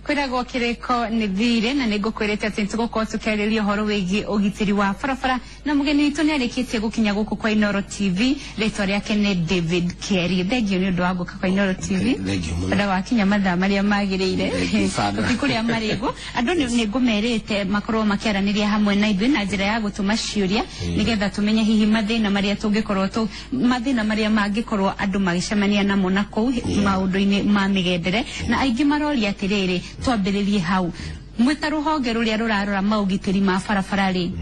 kwiragwo kireko ni thire na nigukwirete ati ntugukorwo tukeriria horo wigi ugitiri wa barabara na mugeni witu ni arikitie gukinya guku kwa Inooro TV ritwa riake ni David Keri thengio ni undu wa guka kwa Inooro TV nda wakinya mathaa maria magirire ukikuria marigo andu ni ngumerete makorwo makiaraniria hamwe na ithui na njira ya gutuma ciuria nigetha tumenye hihi mathina maria tungikorwo tu mathina maria mangikorwo andu magicemania namo na kou maundu-ini ma migendere na aingi maroria atiriri twambiririe hau mwita ruhonge ruria rurarora maugitiri ma barabara ri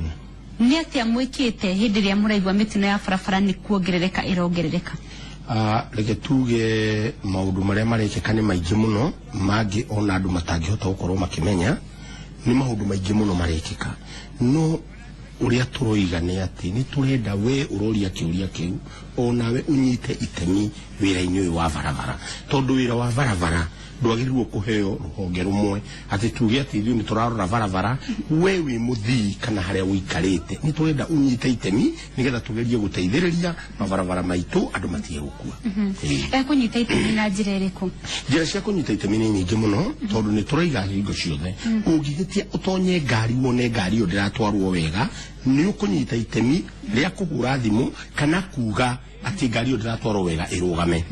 ni atia mwikite hindi ria muraigwa mitino ya barabara ni kuongerereka irongerereka reke tuge maundu maria marekeka ni maingi muno mangi ona andu matangihota gukorwo makimenya ni maundu maingi muno marekeka no uria turoiga ni ati ni turenda we uroria kiuria kiu onawe unyite itemi wira-ini uyu wa barabara tondu wira wa barabara ndwagirwo kuheo ruhonge rumwe ati tuge ati ni turarora barabara we wi muthii kana haria wikarite ni turenda unyite itemi nigetha tugerie guteithiriria mabarabara maitu andu matie gukua kunyita itemi na njira iriku njira cia kunyita itemi ni nyingi muno tondu ni turaiga hingo ciothe ungihitia utonye ngari wone ngari yo ndiratwarwo wega ni ukunyita itemi ria kuhura thimu kana kuga ati ngari yo ndiratwarwo wega irugame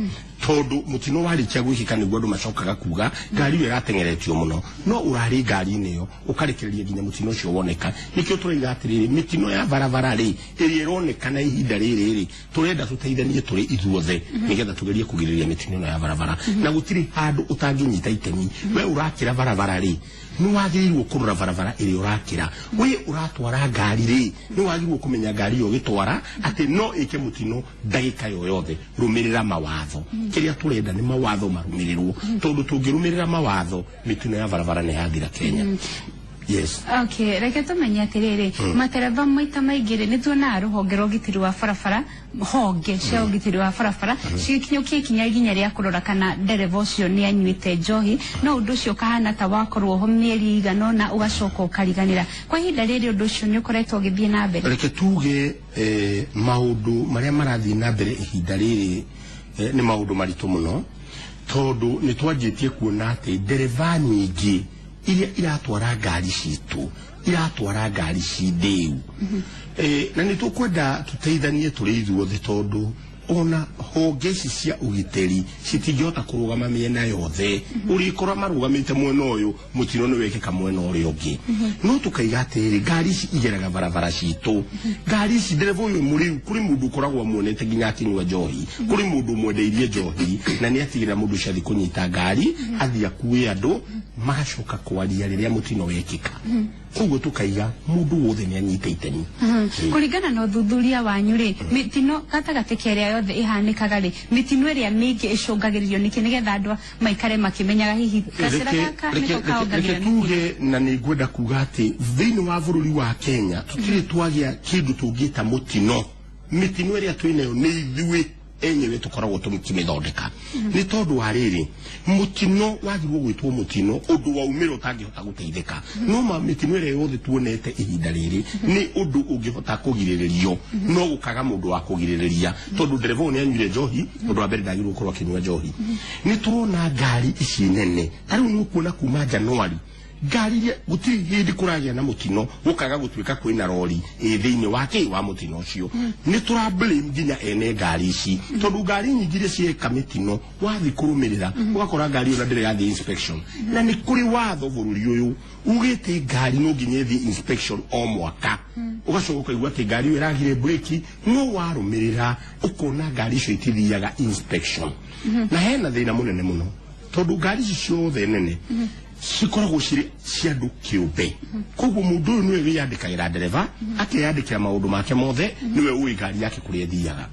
tondu mutino warikia gwikika niguo andu macokaga kuga ngari yo iratengeretio muno no urari ngari-ini yo ukarekereria nginya mutino ucio woneka nikio turaiga atiriri mitino ya barabara ri iri ironekana ihinda riri turenda tuteithanie turi ithuothe nigetha tugerie kugiriria mitino ya barabara na gutiri handu utanginyita itemi we urakira barabara ri ni wagiriirwo kurura barabara iri urakira we uratwara ngari ri ni wagiriirwo kumenya ngari yo gitwara ati no ike mutino ndagika yoyothe rumirira mawatho kiria turenda ni mawatho marumirirwo tondu tungirumirira mawatho mitino ya barabara ni yathira Kenya yes okay reke tumenye atiriri matereva maita maigire ni tuona ruhonge rogitiri wa barabara honge cia ugitiri wa barabara cikinyukie kinya ria kurora kana ndereva ucio ni anyuite njohi no undu ucio kahana ta wakorwo ho mieri igana na ugacoka ukariganira kwa ihinda riri undu ucio ni ukoretwo githie na mbere reke tuge maundu maria marathie na mbere ihinda riri ni maundu maritu muno tondu ni twanjitie kuona ati ndereva nyingi iria iratwara ngari citu iratwara ngari cideu na ni tukwenda tuteithanie turi ithuothe tondu ona honge ici cia ugiteri citingihota kurugama miena yothe urikora marugamite mwena uyu mutino ni wekeka mwena uria ungi no tukaiga atiri ngari ici igeraga barabara citu ngari ici ndereva uyu muri kuri mundu koragwo muonete nginya akinywa njohi kuri mundu mwendeirie njohi na ni atigira mundu cia kunyita ngari athia kuwe andu magacoka kwaria riria mutino wekeka kugo tukaiga mundu wothe ni anyite itemi kuringana na uthuthuria wanyu ri mitino gatagati keria yothe ihanikaga ri mitino iria mingi icungagiririo niki nigetha andu maikare makimenyaga hihi kasira gaka niko kaongagira tuge na ni ngwenda kuga ati thiini wa bururi wa Kenya tutire twagia kindu tungita mutino mitino iria twinayo ni ithui enyewe tukoragwo tumikimithondeka ni tondu wa riri mutino wagirwo gwitwo mutino undu wa umiro utangihota guteithika no ma mitino ire yothe tuonete ihinda riri ni undu ungihota kugiriririo no gukaga mundu wa kugiririria tondu ndereva ni anyire njohi undu wa mbere ndagirwo kurwa kinywa njohi ni turona ngari ici nene tariu ni ukuona kuma Januari ngari ria gutiri hindi kuragia na mutino gukaga gutwika kwina rori thiini wake wa mutino ucio ni tura blame nginya ene ngari ici tondu ngari nyingire cieka mitino wathi kurumirira ugakora ngari ona ndire yathi inspection na ni kuri watho bururi uyu ugite ngari no nginye thi inspection o mwaka ugacoka ukaigua ati ngari iyo iragire breki no warumirira ukona ngari icio itithiaga inspection na hena thina munene muno tondu ngari icio ciothe nene sikoragwo ciri ciandu kiumbe koguo mundu uyu niwe wiyandikagira ndereva akiyandikira maundu make mothe niwe uwi ngari yake kuria thiaga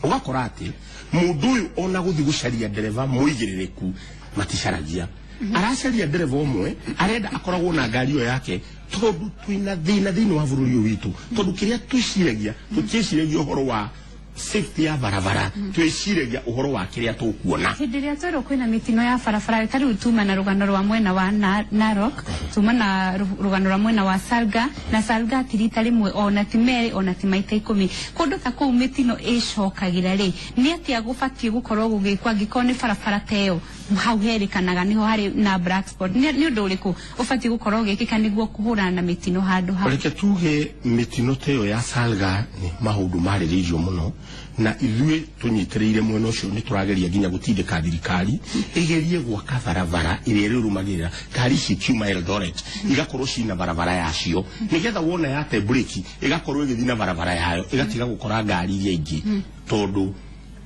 ugakora ati mundu uyu ona guthi gucaria ndereva muigiririku maticaragia aracaria ndereva umwe arenda akoragwo na ngari iyo yake tondu twina thina thiini wa bururi uyu witu tondu kiria twiciragia tukiciragia uhoro wa safety ya barabara twiciragia uhoro wa kiria tukuona hindi ria twero kwina mitino ya barabara tari utuma na rugano rwa mwena wa Narok tuma na rugano rwa mwena wa Salga na Salga tirita rimwe ona timeri ona timaita 10 kundu ta ku mitino icokagira ri ni atia gubatie gukorwo gugikwa ngikoni barabara teyo hau herikanaga niho hari na black spot ni undu uriku ufati gukorwo gikika niguo kuhurana na mitino handu ha reke tuge mitino teyo ya salga ni maundu mariririo muno na ithue tunyitireire mwena ucio ni turageria ginya gutindika thirikari igerie gwaka barabara iria rirumagirira kari cikiuma Eldoret igakorwo cina barabara yacio nigetha wona yate breki igakorwo igithina barabara yayo igatiga gukora ngari iria ingi tondu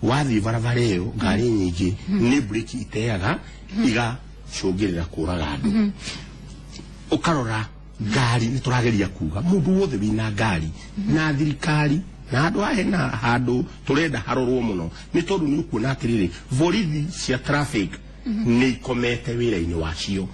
wathi barabara iyo ngari nyingi ni breki iteaga iga cungirira kuraga andu ukarora ngari ni turageria kuga mundu wothe wina ngari na thirikari na andu ahena handu turenda harorwo muno ni tondu ni ukuona atiriri borithi cia traffic ni ikomete wira-ini wacio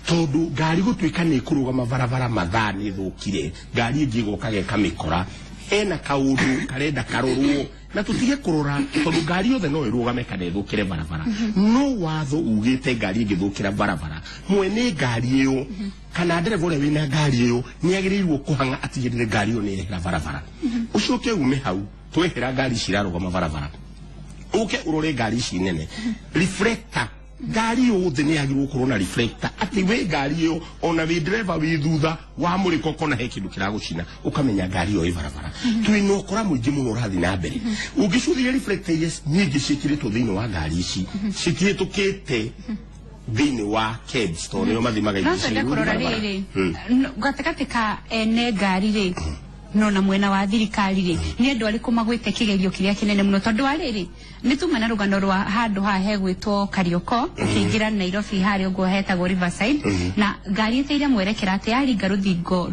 tondu ngari gutuika ni kurugama barabara mathaa ni thukire ngari ingi goka geka mikora ena kaundu karenda karorwo na tutige kurora tondu ngari yothe no irugame kana ithukire barabara no watho ugite ngari ingithukira barabara mwene ngari iyo kana ndereva uria wina ngari iyo ni agirirwo kuhanga atigirire ngari iyo ni ehera barabara ucoke ume hau twehera ngari cirarugama barabara uke urore ngari ici nene reflector ngari yothe ni agirwo kurwo na reflector ati we ngari iyo ona wi driver wi thutha wa muriko kona he kindu kiragucina ukamenya ngari iyo ibarabara twino kora muingi muno urathi na mbere ungicuthia reflector yes nyingi cikiritwo thiini wa ngari ici cikitukite thiini wa cabs to niyo mathimaga ici no tenda kurora riri gatakati ka ene ngari ri no na mwena wa thirikari ri ni andu ariku magwite kigerio kiria kinene muno tondu ariri ni tumana rugano rwa handu ha hegwitwo Karioko ukiingira Nairobi hari ugo hetagwo Riverside na ngari iteire mwerekera ati aringa ruthingo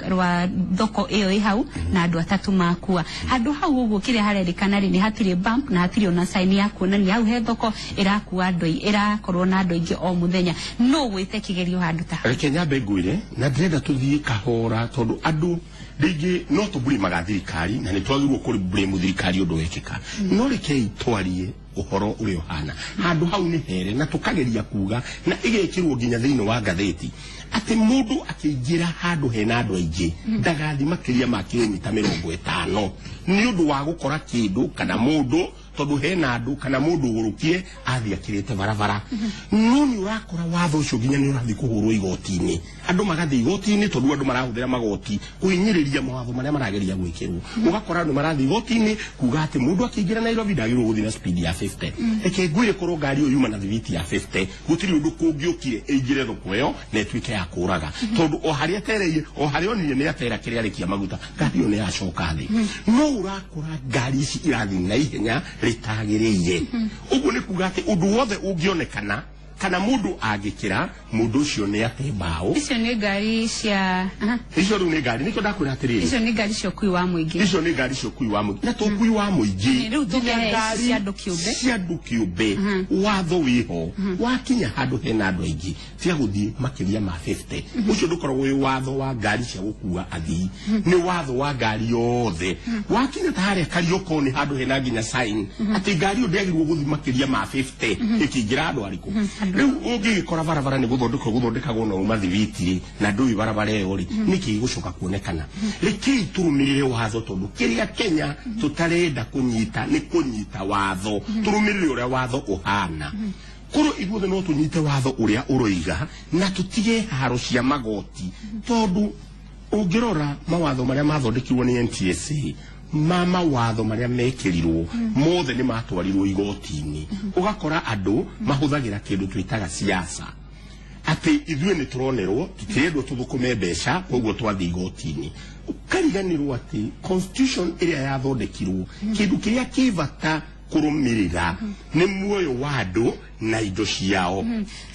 rwa thoko iyo ihau na andu atatu makua handu hau uguo kiria harerikana ri ni hatire bump na hatire ona sign ya kuonania hau he thoko irakuwa andu irakorwo na andu ingi o muthenya no gwite kigerio handu ta reke nyambe ngwire na ndirenda tuthie kahora tondu andu rigi no tuburi magathirikari na nitwagirwo kuri blame thirikari undu wekika no reke itwarie uhoro uri ohana handu hau ni here na tukageria kuga na igekirwo ginya thiini wa gatheti ati mundu akiingira handu hena andu aingi ndagathi makiria ma kilomita 50 ni undu wa gukora kindu kana mundu tondu hena andu kana mundu ugurukie athi akirite barabara no ni urakora watho ucio ginya ni urathi kuhurwo igoti-ini andu magathi igoti-ini tondu andu marahuthira magoti kuhinyiriria mawatho maria marageria gwikirwo ugakora andu marathi igoti-ini kuga ati mundu akiingira Nairobi ndagirwo guthi na speed ya 50 eke ngwire korwo ngari yuma na thibiti ya 50 gutiri undu kungiukire ingire thoko iyo na etwike ya kuraga tondu o haria tereie o haria onire ni atera kiria arikia maguta ngari yo ni yacoka thi no urakora ngari ici irathi na ihenya ritagiriire uguo ni kuga ati undu wothe ungionekana kana mundu agikira mundu ucio ni atembao icio ni ngari cia icio ni ngari niko ndakwira atiriri icio ni ngari cia kui wa muingi icio ni ngari cia kui wa muingi na to kui wa muingi riu tuge ngari cia andu kiumbe watho wiho wakinya handu hena andu aingi tia guthii makiria ma 50 ucio ndukoragwo wi watho wa ngari cia gukua athii ni watho wa ngari yothe wakinya taharia Karioko ni handu hena nginya sign ati ngari yo ndiagirwo guthii makiria ma 50 ikingira andu ariku riu ungigikora barabara ni guthondekagwo na umathibiti na ndui barabara iyo ri niki gucoka kuonekana reki turumirire watho tondu kiria Kenya tutarenda kunyita ni kunyita watho turumirire uria watho uhana kuro iguthe no tunyite watho uria uroiga na tutige haro cia magoti tondu ungirora mawatho maria mathondekirwo ni NTSA mama watho maria mekirirwo mothe ni matwarirwo igoti-ini ugakora andu mahuthagira kindu twitaga siasa ati ithue ni turonerwo tutirendwo tuthukume mbeca koguo twathi igoti-ini ukariganirwo ati constitution iria yathondekirwo kindu kiria kivata kurumirira ni muoyo wa andu na indo ciao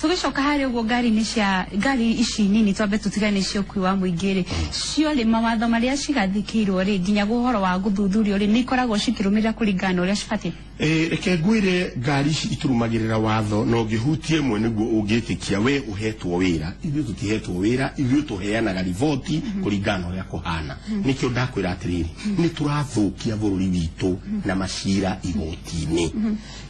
tugicoka hari uguo ngari ici nini twambe tutigane cio kui wa muingire cio ri mawatho maria cigathikirwo ri nginya guhoro wa guthuthurio ri ni ikoragwo cikirumira kuringana uria cibati reke ngwire ngari ici iturumagirira watho no ngihutie mwe niguo ungitikia we uhetwo wira ithuĩ tutihetwo wira ithuĩ tuheanaga riboti kuringana uria kuhana nikio ndakwira atiriri ni turathukia bururi witu na macira igoti-ini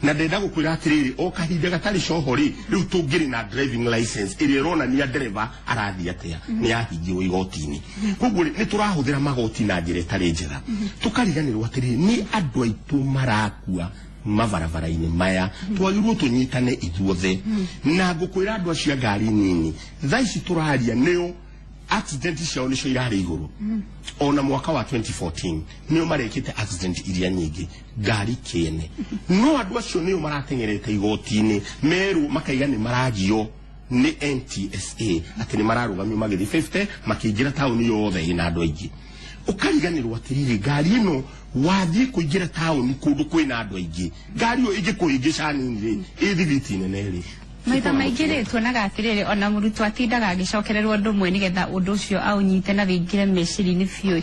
na ndenda gukwira atiriri o kahinda gatari cohori riu tungiri na driving license iria ronania ndereva arathi atia ni ahingirwo igoti-ini koguo ni turahuthira magoti na njira itari njega tukariganirwo atiriri ni andu aitu marakua mabarabara-ini maya twagirwo tunyitane ithuothe na ngukwira andu acio ngari nini thaici turaria neo accident ciao nicio irari iguru ona mwaka wa 2014 nio marekite accident iria nyingi ngari kiene no andu acio nio maratengerete igoti-ini meru makaiga ni maragio ni NTSA ati ni mararugamio magithi 50 makiingira tauni yothe ina andu aingi ukariganirwo atiriri ngari ino wathie kuingira tauni kundu kwina andu aingi ngari yo ingi kuingisha nini ithibiti nene ri maitha maingire tuonaga atiriri ona murutu atindaga agicokererwo undu mwe nigetha undu ucio aunyite na wingire meciri-ini biu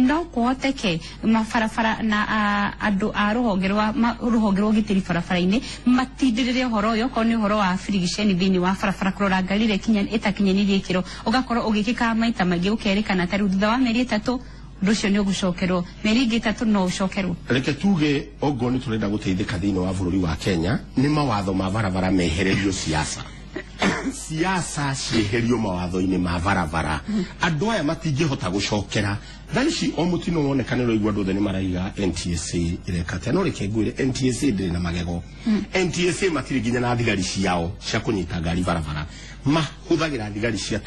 no kuhoteke mabarabara na andu a ruhonge rwa gitiri barabara-ini matindirire uhoro uyu ko ni uhoro wa frigisheni thini wa barabara kurora ngari ire itakinyanirie ikiro ugakorwo ugikika maita maingi ukerikana tari thutha wa meri 3 Rusho ni ugucokerwo meri 3 no ucokerwo reke tuge ogo ni turenda guteithika thini wa bururi wa Kenya ni mawatho ma barabara mehererio siasa siasa cieherio mawatho-ini ma barabara andu aya matingihota gucokera thaici o mutino wonekanirwo igwa ndothe ni maraiga NTSA irekate no reke ngwire NTSA ndiri na magego NTSA matiri nginya na thigari ciao cia kunyita ngari barabara mahuthagira thigari cia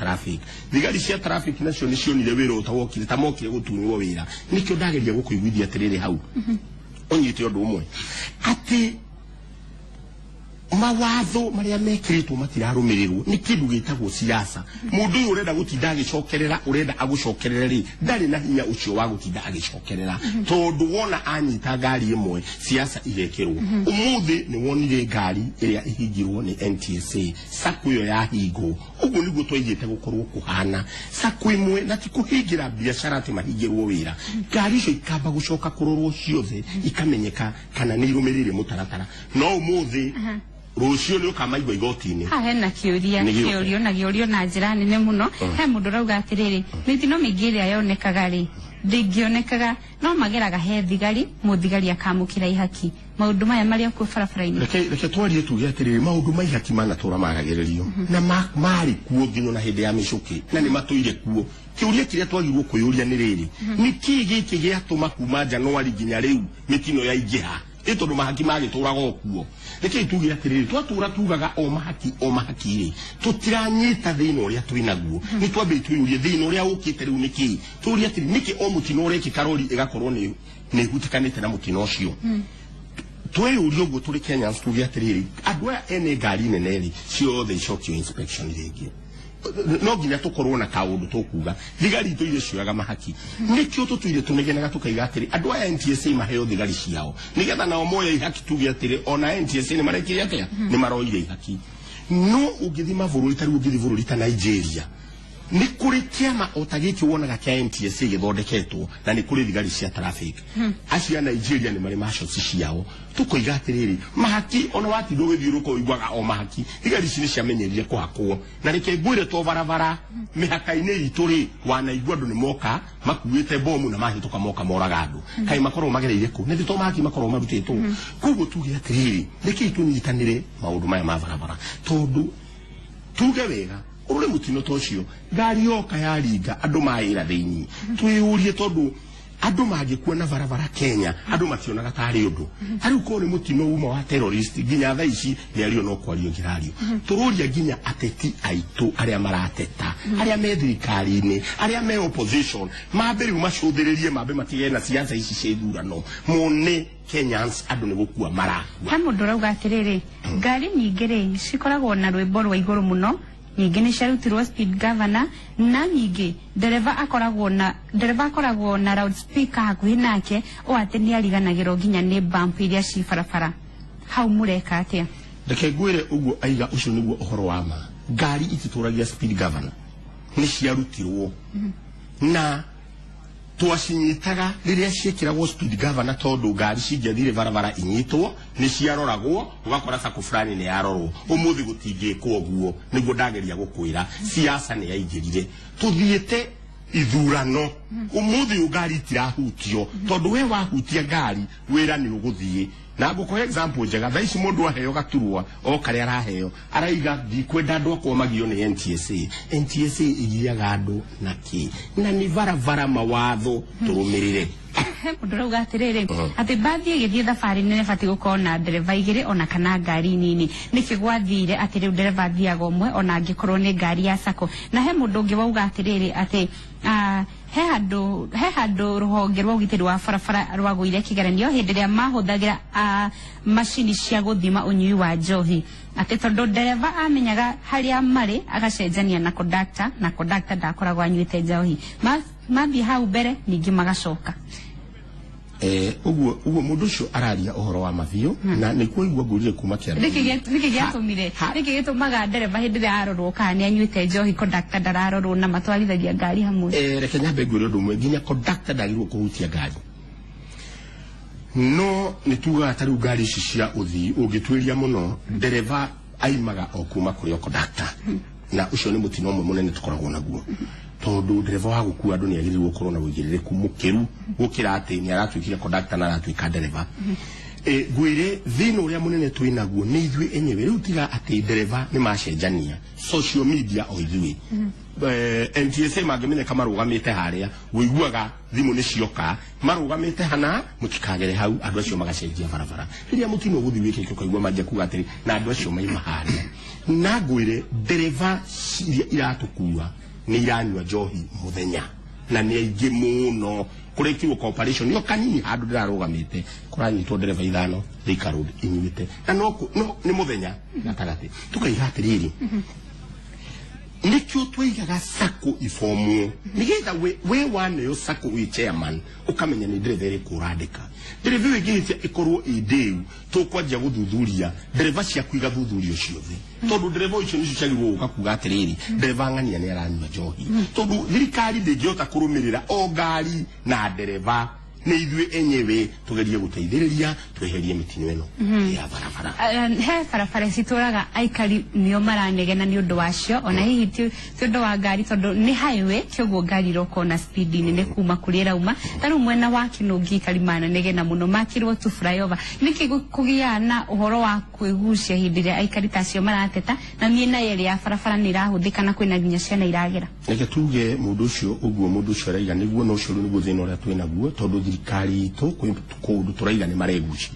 traffic nacio ni cionire wira utawokire tamokire gutunywo wira nikio ndageria gukuiguithia atiriri hau onyite undu umwe ati mawatho maria mekiritwo matirarumirirwo ni kindu gitagwo siasa mundu uyu urenda gutinda agicokerera urenda agucokerera ri ndari na hinya ucio wa gutinda agicokerera tondu wona anyita ngari imwe siasa igekirwo umuthi ni wonire ngari iria ihingirwo ni NTSA saku yo ya hingo ugu niguo twaigite gukorwo kuhana saku imwe na ti kuhingira biashara ati mahingirwo wira ngari icio ikamba gucoka kurorwo ciothe ikamenyeka kana ni irumirire mutaratara no umuthi Rusio ni ukamaigwa igoti-ini ha hena kiurio na njira nene muno he mundu rauga atiriri mitino mingi iria yonekaga ri ndingionekaga no mageraga he thigari muthigari akamukira ihaki maundu maya maria ku barabara-ini reke twarie tuge atiriri maundu ma ihaki manatura marageririo na mari kuo nginya na hindi ya micuki na ni matuire kuo kiuria kiria twagirwo kuyuria ni riri ni giki giatuma kuma Januari nginya riu mitino ya ingiha ito ndo mahaki magituraga okuo reke tuge atiriri twatura tugaga o mahaki ri tutiranyita thina uria twinaguo ni twambe twiyurie thina uria ukite riu niki turia atiri niki o mutino ureki karori igakorwo ni hutikanite na mutino ucio tweyurie uguo turi Kenya tuge atiriri andu aya ene ngari nene ri ciothe icokio inspection ringi no nginya tukorwo na kaundu tukuga thigari itu ile cioyaga mahaki nikio tutuire tunegenaga tukaiga atiri andu aya NTSA maheo thigari ciao nigetha nao moya ihaki tuge atiri ona NTSA ni marekiria atia ni maroire ihaki no ugithima bururi tari ugithi bururi ta Nigeria ni kuri kiama otagiki wonaga kia NTSA githondeketwo na ni kuri thigari cia traffic acia Nigeria ni mari mashots ciao tukoiga atiriri mahaki ona watindo githiuruko igwaga o mahaki thigari cini ciamenyerire kuhakwo na reke ngwire to barabara mihaka-ini ituri wanaigua andu ni moka makuite bomu na mahituka moka moraga andu kai makorwo magereire ku ni to mahaki makorwo marutitwo kuguo tuge atiriri reke tunyitanire maundu maya ma barabara tondu tuge wega uri mutino tocio ngari yoka yaringa andu maira thiini twiyurie tondu andu magikuona barabara Kenya andu mationaga tari undu ari uko ni mutino uma wa terrorist ginya thaa ici ni ario no kwario ngirario tururia ginya ateti aitu aria marateta aria me thirikari-ini aria me opposition mambere umacuthiririe mambe matige na siasa ici cia ithurano mone Kenyans andu ni gukua marakua he mundu rauga atiriri ngari nyingi ri cikoragwo na rwimbo rwa iguru muno nyingi ni ciarutirwo speed governor na nyingi dereva akoragwo na loudspeaker hakuhi nake o ati ni ariganagirwo nginya ni bump iria ci barabara hau mureka atia reke ngwire uguo aiga ucio niguo uhoro wa ma ngari itituragia speed governor ni ciarutirwo na twacinyitaga riria ciekiragwo speed governor tondu ngari cingiathire barabara inyitwo ni ciaroragwo ugakora sako fulani ni yarorwo umuthi gutingikwo guo niguo ndageria gukwira siasa ni yaingirire tuthiete ithurano umuthi ngari tirahutio tondu we wahutia ngari wira ni uguthie na nguko example njega thaici mundu aheo gaturwa o kare araheo araiga ndikwenda andu akwa magio ni NTSA igiaga andu na ki na ni varavara mawatho turumirire Mundu gatirere ati bathi igithie thabari nene bati gukorwo na ndereva igiri ona kana ngari nini niki gwathire ati riu ndereva thiaga umwe ona angikorwo ni ngari ya sako na he mundu ungi wauga atiriri ati he handu ruhonge rwa ugitiri wa barabara rwagwire kigeranio hindi ria mahuthagira macini cia guthima unyui wa njohi ati tondu ndereva amenyaga haria mari agacenjania na conductor ndakoragwo anyuite njohi mathi hau mbere ningi magacoka uguo mundu ucio araria uhoro wa mathio na nikuo igua ngurire kuma kia niki giatumire niki gitumaga ndereva hindi ria arorwo kana ni anyuite njohi conductor ndararorwo na matwarithagia ngari hamwe reke nyambe ngwire undu umwe nginya conductor ndagirwo kuhutia ngari no nituga atari ngari ici cia uthii ungitwiria muno ndereva aimaga o kuma kuri o conductor na ucio ni mutino umwe munene tukoragwo naguo tondu ndereva wa gukua andu ni agiririrwo gukorwo na wigirireku mukiru gukira ati ni aratwikire conductor na aratwika ndereva gwire thina uria munene twinaguo ni ithui enyewe riu tiga ati ndereva ni macenjania social media o ithui NTSA mangamenyeka marugamite haria wiguaga thimu ni cioka marugamite hana mutikagere hau andu acio magacenjia barabara riria mutino guthi wike kuigua manje kuga atiri na andu acio maima haria na gwire ndereva iratukua ni iranywa njohi muthenya na ni aingi muno kurekirwo cooperation yo kanini handu ndirarugamite kuranyitwo ndereva ithano Thika Road inyuite na no ni muthenya gatagati tukaihatiriri nikyo twigaga sako ifomu nigetha we wane yo sako we chairman ukamenya ni ndereva iri kurandika ndereva wigithia ikorwo ideu tukwanjia guthuthuria ndereva cia kuiga thuthurio ciothe tondu ndereva icio nicio ciagirwo ukakuga atiriri ndereva ng'ania ni aranywa njohi tondu thirikari ndingiota kurumirira o ngari na ndereva ni ithui enyewe tugerie guteithiriria tweherie mitino eno ya barabara he barabara cituraga aikari nio maranegena ni undu wacio ona hihi ti undu wa ngari tondu ni highway kioguo ngari roko na speed nene kuma kuri rauma tanu mwena wa Kinungi kalimana negena muno makirwo tu flyover niki kugia na uhoro wa kwigucia hindi ria aikari tacio marateta na miena yeri ya barabara ni rahuthika na kwina nginya ciana iragira neke tuge mundu ucio uguo mundu ucio raiga niguo no ucio niguo thina uria twinaguo tondu thirikari to kundu turaiga ni maregucia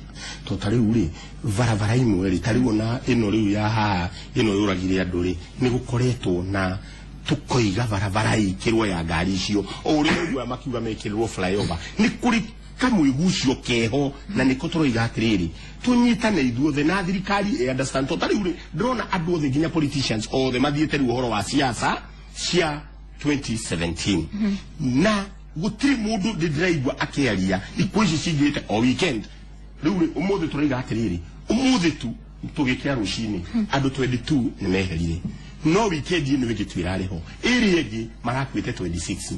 to tariu ri barabara imwe ri tariu na ino riu ya ha ino yuragire andu ri ni gukoretwo na tukoiga barabara ikirwo ya ngari icio o ri niguo makiuga mekirwo flyover ni kuri kamwigucio keho na niko turoiga atiriri tunyitane ithuothe na thirikari understand to tariu ri ndrona andu othe nginya politicians othe mathiete ri uhoro wa siasa cia 2017 na gutiri mundu ndiraigwa akiaria ikuici cingirite o weekend riu umuthi turaiga atiriri umuthi tu tugikia rucini andu 22 ni meherire no weekend ni wigitwira ho iri egi marakwite 26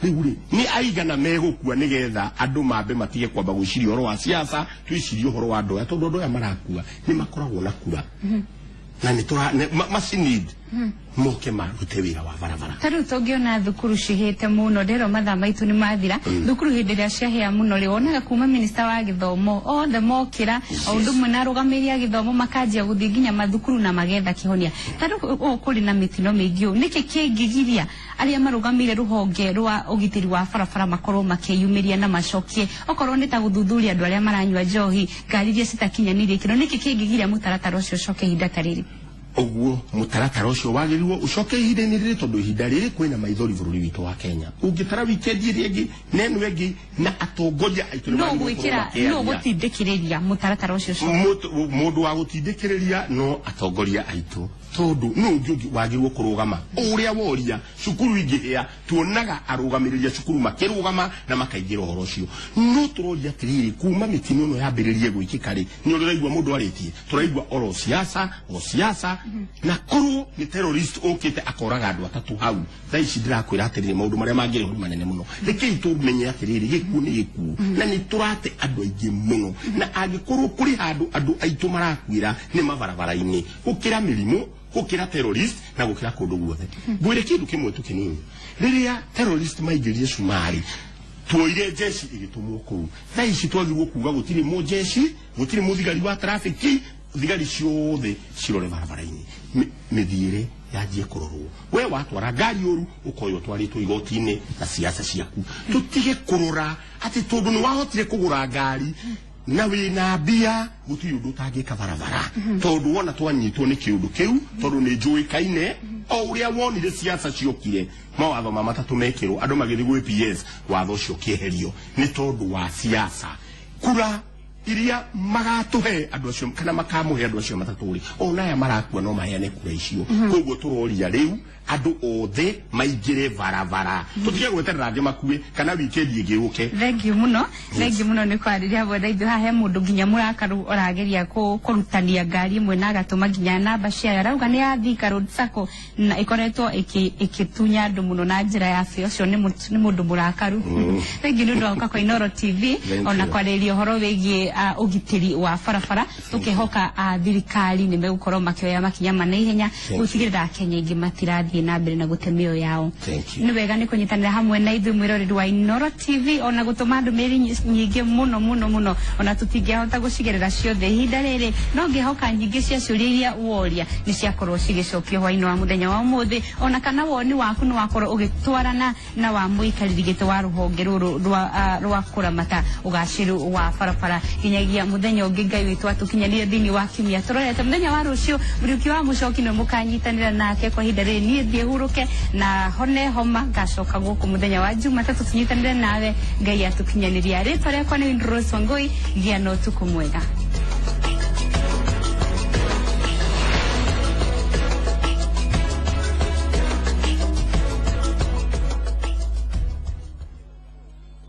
riu ni aigana megukua nigetha andu mambe matige kwamba gwiciria horo wa siasa twicirie horo wa ndoya tondu ndoya marakua ni makoragwo na kura na ni tura masinid moke marute wira wa barabara taru togiona thukuru cihite muno ndero mathaa maitu ni mathira thukuru hindi ria ciahia muno ri wonaga kuma minister wa githomo othe mokira undu muna rugamiria githomo makanjia guthi nginya mathukuru na magetha kihonia taru kuri na mitino mingio niki kingigiria aria marugamire ruhonge rwa ugitiri wa barabara makorwo makiyumiria na macokie okorwo ni ta guthuthuria andu aria maranywa njohi ngari iria citakinyanirie kino niki kingigiria mutaratara ucio coke hinda tariri oguo mutaratara ucio wagirirwo ucoke ihinda-ini riri tondu ihinda riri kwina maithori bururi witu wa Kenya ungitara weekend iri nenu egi na atongoria aitu no gwikira no gutindikiriria mutaratara ucio mundu wa gutindikiriria no atongoria aitu tondu no ngi wagirwo kurugama uria woria cukuru ingihia tuonaga arugamiriria cukuru makirugama na makaigira horo ucio no turoria tiriri kuma mitino no yambiririe gwikika ri ni uraigwa mundu aritie turaigwa oro siasa na kuru ni terrorist okite akoraga andu atatu hau thaici ndirakwira atiriri maundu maria mangire honi manene muno reke itumenye atiriri giku ni giku na ni turate andu aingi muno na agikuru kuri andu aitu marakwira ni mabarabara-ini ukira mirimo gukira terrorist na gukira kundu guothe gwire kindu kimwe tu kinini riria terrorist maigirie Sumari tuoire jeshi igitumwo kuu thaici twagirwo kuga gutiri mu jeshi gutiri muthigari wa traffic thigari ciothe cirore barabara-ini mithiire yajie kurorwo we watwara ngari uru ukoyo twaritwo igoti-ini na siasa ciaku tutige kurora ati tondu ni wahotire kugura ngari na wina mbia guti undu utangika barabara tondu wona twanyitwo ni kiundu kiu tondu ni njuikaine o uria wonire siasa ciokire mawatho matatu mekirwo andu magithi gwi PS watho ucio kieherio ni tondu wa siasa kura iria magatuhe andu acio kana makamuhe andu acio mataturi ona ya marakua no maheane kura icio koguo turoria riu andu othe maingire barabara tutige gweterera ngi makue kana wikendi ingiuke. Thank you muno ni kwariria boda ithu hahe mundu nginya murakaru orageria kurutania ngari imwe na agatuma nginya namba cia arauga ni ya Thika Road Sacco na ikoretwo ikitunya andu muno na njira ya fio cio ni mundu murakaru. Thank you ndu oka kwa Inooro TV ona kwariria horo wigie ugitiri wa barabara tukihoka thirikari ni megukorwo makioya makinya manihenya gutigirira Kenya ingi matirathi na mbere na gutemio yao. Ni wega ni kunyitanira hamwe na ithu mwiroreri wa Inooro TV ona gutuma ndumiri nyingi muno ona tutingihota gucigerera ciothe ihinda riri no ngihoka nyingi cia ciuria iria woria ni ciakorwo cigicokio hwaini wa muthenya wa umuthi ona kana woni waku ni wakorwo ugitwarana na wa muikariri gito wa ruhonge ruru rwa kuramata ugaciru wa barabara kinyagia muthenya ungi ngai witu atukinyanire thini wa kimia turorete muthenya wa rucio muriuki wa mucoki no mukanyitanira nake kwa ihinda riri ni thie huruke na hone homa gacoka guku muthenya wa Jumatatu tunyitanire nawe ngai atukinyaniria ritwa riakwa ni Inooro gia no tukumwega.